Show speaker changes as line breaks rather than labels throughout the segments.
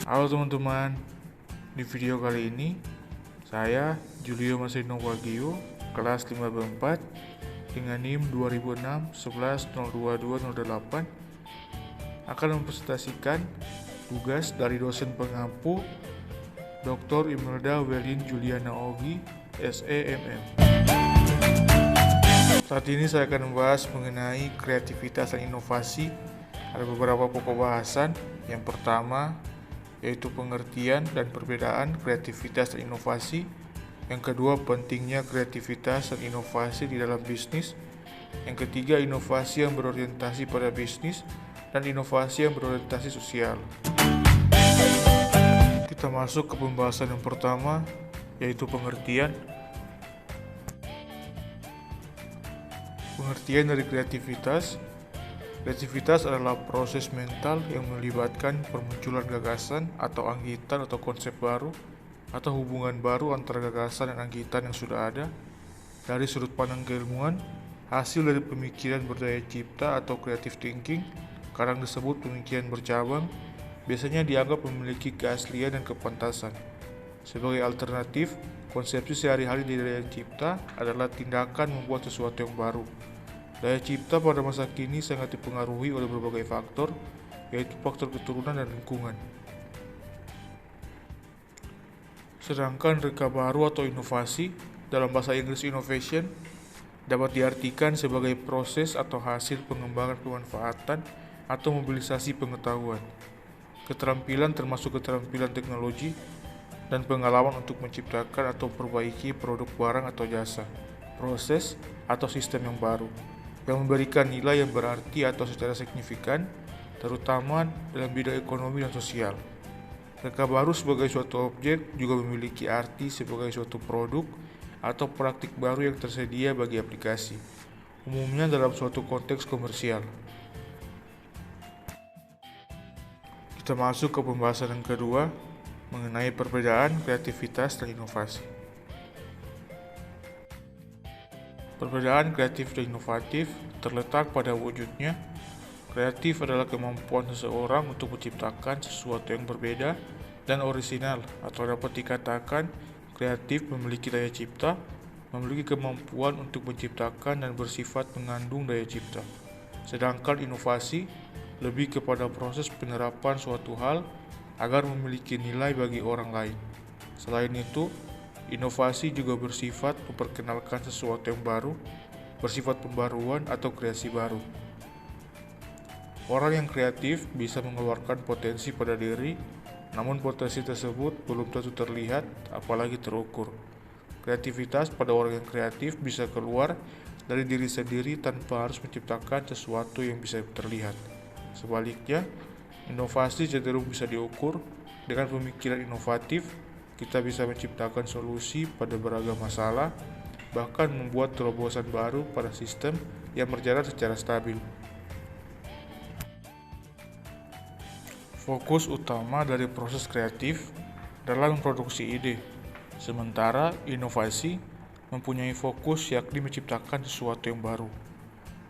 Halo teman-teman, di video kali ini saya Julio Masino Wagyu, kelas 5B4 dengan NIM 2006 11 02 208 akan mempresentasikan tugas dari dosen pengampu Dr. Imelda Welin Juliana Ogi, SEMM. Saat ini saya akan membahas mengenai kreativitas dan inovasi. Ada beberapa pokok bahasan. Yang pertama yaitu pengertian dan perbedaan kreativitas dan inovasi. Yang kedua, pentingnya kreativitas dan inovasi di dalam bisnis. Yang ketiga, inovasi yang berorientasi pada bisnis dan inovasi yang berorientasi sosial. Kita masuk ke pembahasan yang pertama, yaitu pengertian. Pengertian dari kreativitas. Kreativitas adalah proses mental yang melibatkan permunculan gagasan atau anggitan atau konsep baru atau hubungan baru antara gagasan dan anggitan yang sudah ada. Dari sudut pandang keilmuan, hasil dari pemikiran berdaya cipta atau creative thinking, kadang disebut pemikiran bercabang, biasanya dianggap memiliki keaslian dan kepantasan. Sebagai alternatif, konsepsi sehari-hari di daya cipta adalah tindakan membuat sesuatu yang baru. Daya cipta pada masa kini sangat dipengaruhi oleh berbagai faktor, yaitu faktor keturunan dan lingkungan. Sedangkan reka baru atau inovasi, dalam bahasa Inggris innovation, dapat diartikan sebagai proses atau hasil pengembangan pemanfaatan atau mobilisasi pengetahuan, keterampilan termasuk keterampilan teknologi, dan pengalaman untuk menciptakan atau perbaiki produk barang atau jasa, proses, atau sistem yang baru, yang memberikan nilai yang berarti atau secara signifikan, terutama dalam bidang ekonomi dan sosial. Reka baru sebagai suatu objek juga memiliki arti sebagai suatu produk atau praktik baru yang tersedia bagi aplikasi, umumnya dalam suatu konteks komersial. Kita masuk ke pembahasan yang kedua, mengenai perbedaan kreativitas dan inovasi. Perbedaan kreatif dan inovatif terletak pada wujudnya. Kreatif adalah kemampuan seseorang untuk menciptakan sesuatu yang berbeda dan orisinal, atau dapat dikatakan kreatif memiliki daya cipta, memiliki kemampuan untuk menciptakan dan bersifat mengandung daya cipta. Sedangkan inovasi lebih kepada proses penerapan suatu hal agar memiliki nilai bagi orang lain. Selain itu, inovasi juga bersifat memperkenalkan sesuatu yang baru, bersifat pembaruan atau kreasi baru. Orang yang kreatif bisa mengeluarkan potensi pada diri, namun potensi tersebut belum tentu terlihat, apalagi terukur. Kreativitas pada orang yang kreatif bisa keluar dari diri sendiri tanpa harus menciptakan sesuatu yang bisa terlihat. Sebaliknya, inovasi cenderung bisa diukur. Dengan pemikiran inovatif, kita bisa menciptakan solusi pada beragam masalah, bahkan membuat terobosan baru pada sistem yang berjalan secara stabil. Fokus utama dari proses kreatif adalah memproduksi ide, sementara inovasi mempunyai fokus yakni menciptakan sesuatu yang baru.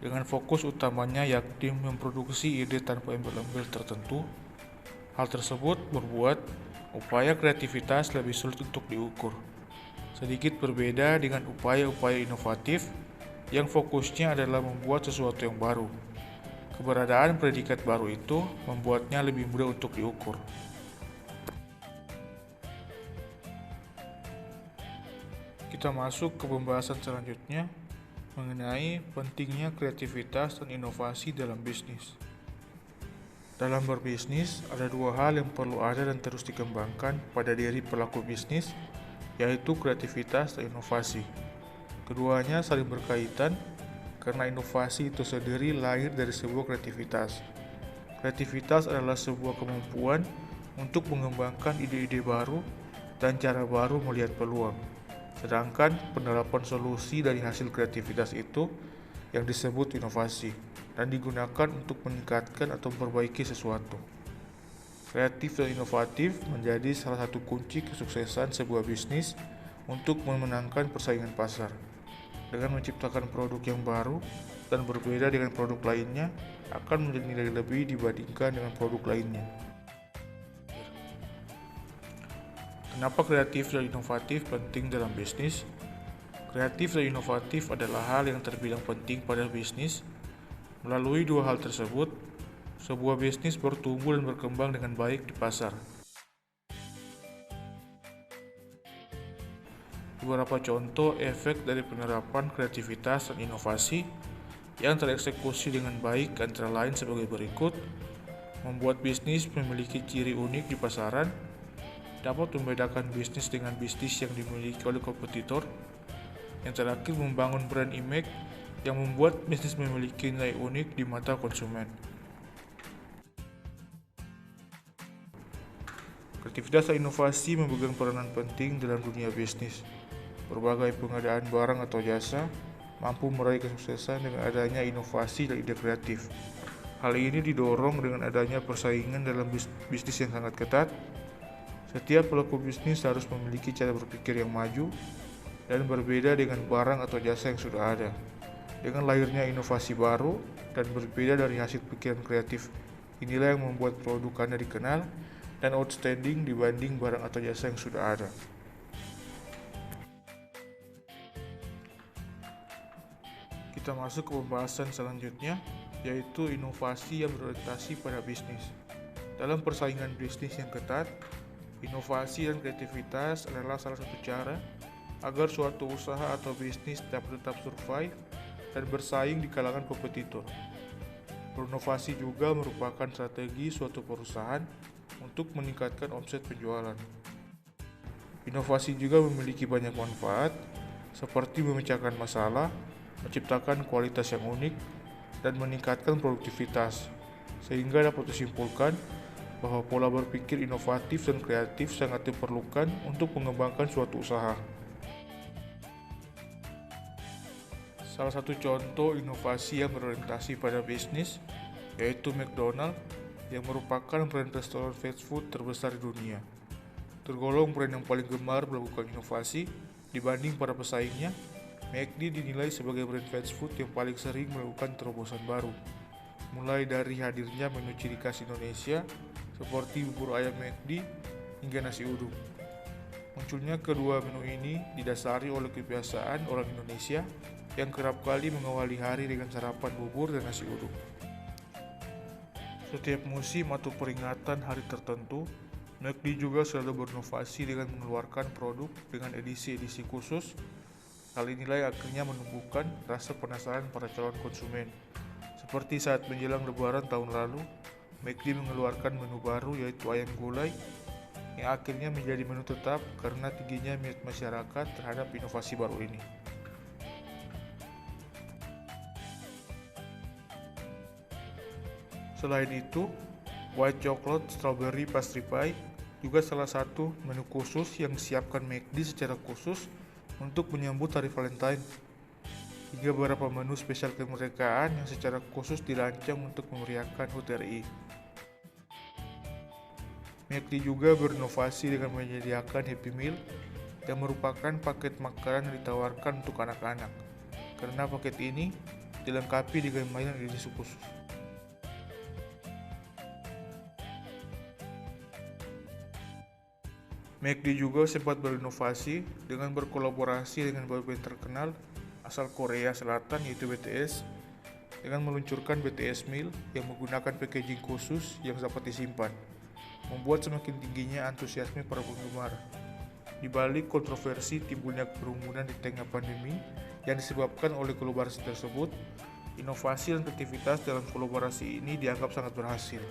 Dengan fokus utamanya yakni memproduksi ide tanpa embel-embel tertentu, hal tersebut membuat upaya kreativitas lebih sulit untuk diukur. Sedikit berbeda dengan upaya-upaya inovatif yang fokusnya adalah membuat sesuatu yang baru. Keberadaan predikat baru itu membuatnya lebih mudah untuk diukur. Kita masuk ke pembahasan selanjutnya mengenai pentingnya kreativitas dan inovasi dalam bisnis. Dalam berbisnis, ada dua hal yang perlu ada dan terus dikembangkan pada diri pelaku bisnis, yaitu kreativitas dan inovasi. Keduanya saling berkaitan karena inovasi itu sendiri lahir dari sebuah kreativitas. Kreativitas adalah sebuah kemampuan untuk mengembangkan ide-ide baru dan cara baru melihat peluang. Sedangkan penerapan solusi dari hasil kreativitas itu yang disebut inovasi dan digunakan untuk meningkatkan atau memperbaiki sesuatu. Kreatif dan inovatif menjadi salah satu kunci kesuksesan sebuah bisnis untuk memenangkan persaingan pasar. Dengan menciptakan produk yang baru dan berbeda dengan produk lainnya, akan menjadi nilai lebih dibandingkan dengan produk lainnya. Kenapa kreatif dan inovatif penting dalam bisnis? Kreatif dan inovatif adalah hal yang terbilang penting pada bisnis. Melalui dua hal tersebut, sebuah bisnis bertumbuh dan berkembang dengan baik di pasar. Beberapa contoh efek dari penerapan kreativitas dan inovasi yang tereksekusi dengan baik antara lain sebagai berikut: membuat bisnis memiliki ciri unik di pasaran, dapat membedakan bisnis dengan bisnis yang dimiliki oleh kompetitor. Yang terakhir, membangun brand image yang membuat bisnis memiliki nilai unik di mata konsumen. Kreativitas dan inovasi memegang peranan penting dalam dunia bisnis. Berbagai pengadaan barang atau jasa mampu meraih kesuksesan dengan adanya inovasi dan ide kreatif. Hal ini didorong dengan adanya persaingan dalam bisnis yang sangat ketat. Setiap pelaku bisnis harus memiliki cara berpikir yang maju dan berbeda dengan barang atau jasa yang sudah ada. Dengan lahirnya inovasi baru dan berbeda dari hasil pikiran kreatif, inilah yang membuat produk Anda dikenal dan outstanding dibanding barang atau jasa yang sudah ada. Kita masuk ke pembahasan selanjutnya, yaitu inovasi yang berorientasi pada bisnis. Dalam persaingan bisnis yang ketat, inovasi dan kreativitas adalah salah satu cara agar suatu usaha atau bisnis dapat tetap survive dan bersaing di kalangan kompetitor. Berinovasi juga merupakan strategi suatu perusahaan untuk meningkatkan omset penjualan. Inovasi juga memiliki banyak manfaat, seperti memecahkan masalah, menciptakan kualitas yang unik, dan meningkatkan produktivitas, sehingga dapat disimpulkan bahwa pola berpikir inovatif dan kreatif sangat diperlukan untuk mengembangkan suatu usaha. Salah satu contoh inovasi yang berorientasi pada bisnis yaitu McDonald's, yang merupakan brand restoran fast food terbesar di dunia. Tergolong brand yang paling gemar melakukan inovasi dibanding para pesaingnya. McD dinilai sebagai brand fast food yang paling sering melakukan terobosan baru, mulai dari hadirnya menu ciri khas Indonesia seperti bubur ayam McD hingga nasi uduk. Munculnya kedua menu ini didasari oleh kebiasaan orang Indonesia yang kerap kali mengawali hari dengan sarapan bubur dan nasi uduk. Setiap musim atau peringatan hari tertentu, McD juga selalu berinovasi dengan mengeluarkan produk dengan edisi-edisi khusus. Hal inilah yang akhirnya menumbuhkan rasa penasaran para calon konsumen. Seperti saat menjelang Lebaran tahun lalu, McD mengeluarkan menu baru yaitu ayam gulai, yang akhirnya menjadi menu tetap karena tingginya minat masyarakat terhadap inovasi baru ini. Selain itu, white chocolate strawberry pastry pie juga salah satu menu khusus yang disiapkan McD secara khusus untuk menyambut hari Valentine, hingga beberapa menu spesial kemerdekaan yang secara khusus dirancang untuk memeriahkan HUT RI. McD juga berinovasi dengan menyediakan Happy Meal, yang merupakan paket makanan yang ditawarkan untuk anak-anak, karena paket ini dilengkapi dengan mainan edisi khusus. McD juga sempat berinovasi dengan berkolaborasi dengan boyband terkenal asal Korea Selatan yaitu BTS, dengan meluncurkan BTS Meal yang menggunakan packaging khusus yang dapat disimpan, membuat semakin tingginya antusiasme para penggemar. Di balik kontroversi timbulnya kerumunan di tengah pandemi yang disebabkan oleh kolaborasi tersebut, inovasi dan kreativitas dalam kolaborasi ini dianggap sangat berhasil.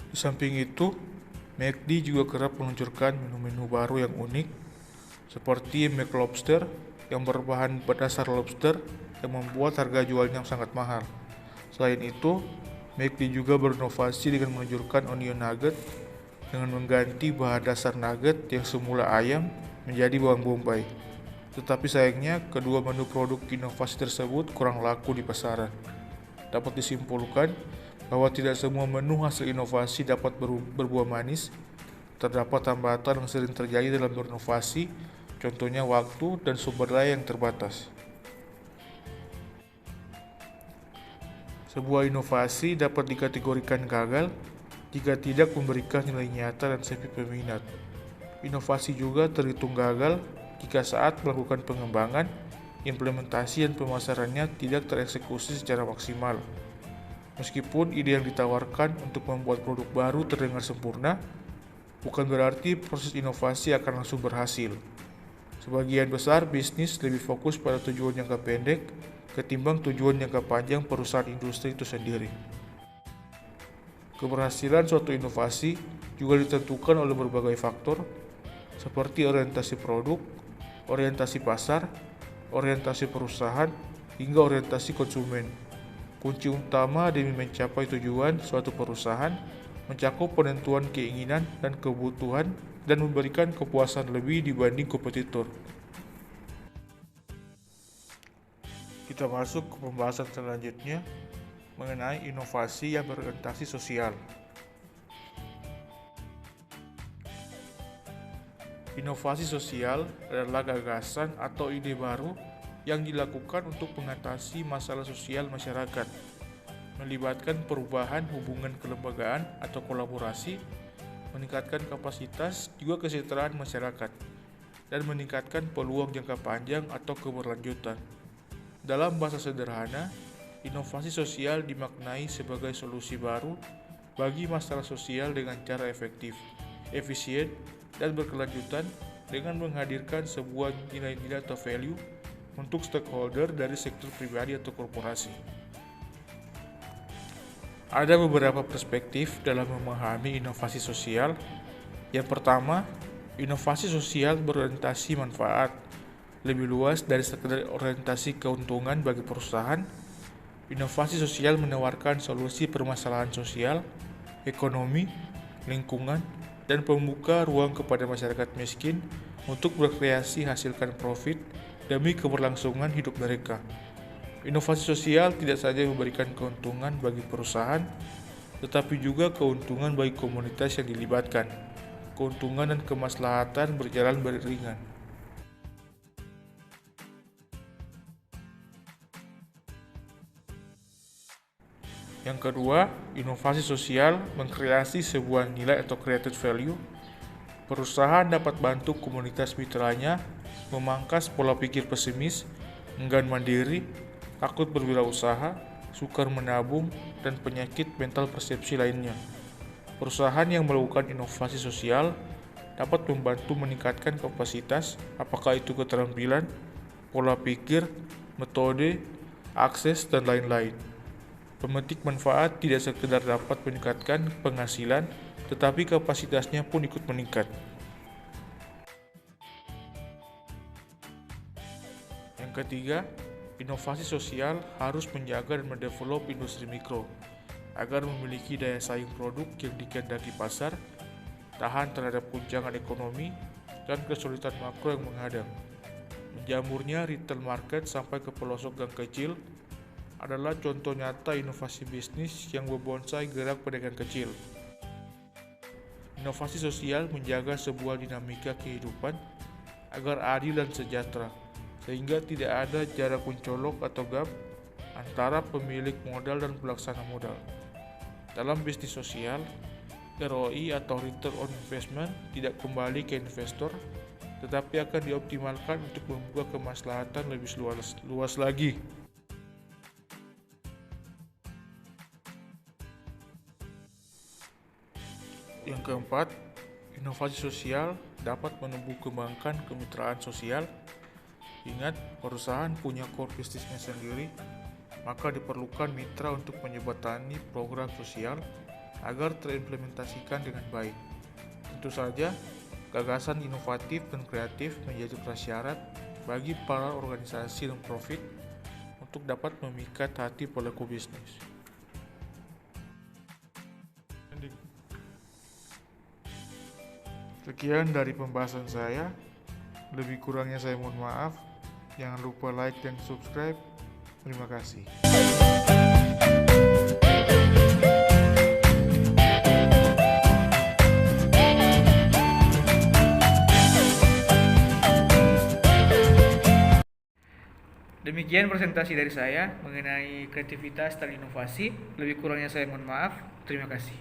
Di samping itu, McD juga kerap meluncurkan menu-menu baru yang unik, seperti McLobster yang berbahan berdasar lobster yang membuat harga jualnya sangat mahal. Selain itu, McD juga berinovasi dengan meluncurkan onion nugget dengan mengganti bahan dasar nugget yang semula ayam menjadi bawang bombay. Tetapi sayangnya, kedua menu produk inovasi tersebut kurang laku di pasaran. Dapat disimpulkan bahwa tidak semua menu hasil inovasi dapat berbuah manis. Terdapat hambatan yang sering terjadi dalam berinovasi, contohnya waktu dan sumber daya yang terbatas. Sebuah inovasi dapat dikategorikan gagal jika tidak memberikan nilai nyata dan sepi peminat. Inovasi juga terhitung gagal jika saat melakukan pengembangan, implementasi dan pemasarannya tidak tereksekusi secara maksimal. Meskipun ide yang ditawarkan untuk membuat produk baru terdengar sempurna, bukan berarti proses inovasi akan langsung berhasil. Sebagian besar bisnis lebih fokus pada tujuan jangka pendek ketimbang tujuan jangka panjang perusahaan industri itu sendiri. Keberhasilan suatu inovasi juga ditentukan oleh berbagai faktor, seperti orientasi produk, orientasi pasar, orientasi perusahaan, hingga orientasi konsumen. Kunci utama demi mencapai tujuan suatu perusahaan mencakup penentuan keinginan dan kebutuhan dan memberikan kepuasan lebih dibanding kompetitor. Kita masuk ke pembahasan selanjutnya mengenai inovasi yang berorientasi sosial. Inovasi sosial adalah gagasan atau ide baru yang dilakukan untuk mengatasi masalah sosial masyarakat, melibatkan perubahan hubungan kelembagaan atau kolaborasi, meningkatkan kapasitas juga kesejahteraan masyarakat, dan meningkatkan peluang jangka panjang atau keberlanjutan. Dalam bahasa sederhana, inovasi sosial dimaknai sebagai solusi baru bagi masalah sosial dengan cara efektif, efisien, dan berkelanjutan dengan menghadirkan sebuah nilai-nilai atau value untuk stakeholder dari sektor pribadi atau korporasi. Ada beberapa perspektif dalam memahami inovasi sosial. Yang pertama, inovasi sosial berorientasi manfaat, lebih luas dari sekedar orientasi keuntungan bagi perusahaan. Inovasi sosial menawarkan solusi permasalahan sosial, ekonomi, lingkungan, dan membuka ruang kepada masyarakat miskin untuk berkreasi hasilkan profit demi keberlangsungan hidup mereka. Inovasi sosial tidak saja memberikan keuntungan bagi perusahaan, tetapi juga keuntungan bagi komunitas yang dilibatkan. Keuntungan dan kemaslahatan berjalan beriringan. Yang kedua, inovasi sosial mengkreasi sebuah nilai atau created value. Perusahaan dapat bantu komunitas mitranya memangkas pola pikir pesimis, enggan mandiri, takut berwirausaha, sukar menabung, dan penyakit mental persepsi lainnya. Perusahaan yang melakukan inovasi sosial dapat membantu meningkatkan kapasitas, apakah itu keterampilan, pola pikir, metode, akses, dan lain-lain. Pemetik manfaat tidak sekedar dapat meningkatkan penghasilan, tetapi kapasitasnya pun ikut meningkat. Yang ketiga, inovasi sosial harus menjaga dan mendevelop industri mikro agar memiliki daya saing produk yang dikehendaki pasar, tahan terhadap guncangan ekonomi, dan kesulitan makro yang menghadang. Menjamurnya retail market sampai ke pelosok gang kecil adalah contoh nyata inovasi bisnis yang membonsai gerak pedagang kecil. Inovasi sosial menjaga sebuah dinamika kehidupan agar adil dan sejahtera, sehingga tidak ada jarak mencolok atau gap antara pemilik modal dan pelaksana modal. Dalam bisnis sosial, ROI atau Return on Investment tidak kembali ke investor, tetapi akan dioptimalkan untuk membuka kemaslahatan lebih luas lagi. Yang keempat, inovasi sosial dapat menumbuh kembangkan kemitraan sosial. Ingat, perusahaan punya core bisnisnya sendiri, maka diperlukan mitra untuk menjembatani program sosial agar terimplementasikan dengan baik. Tentu saja, gagasan inovatif dan kreatif menjadi prasyarat bagi para organisasi non-profit untuk dapat memikat hati pelaku bisnis. Sekian dari pembahasan saya. Lebih kurangnya saya mohon maaf. Jangan lupa like dan subscribe. Terima kasih. Demikian
Demikian presentasi dari saya mengenai kreativitas dan inovasi. Lebih kurangnya saya mohon maaf. Terima kasih.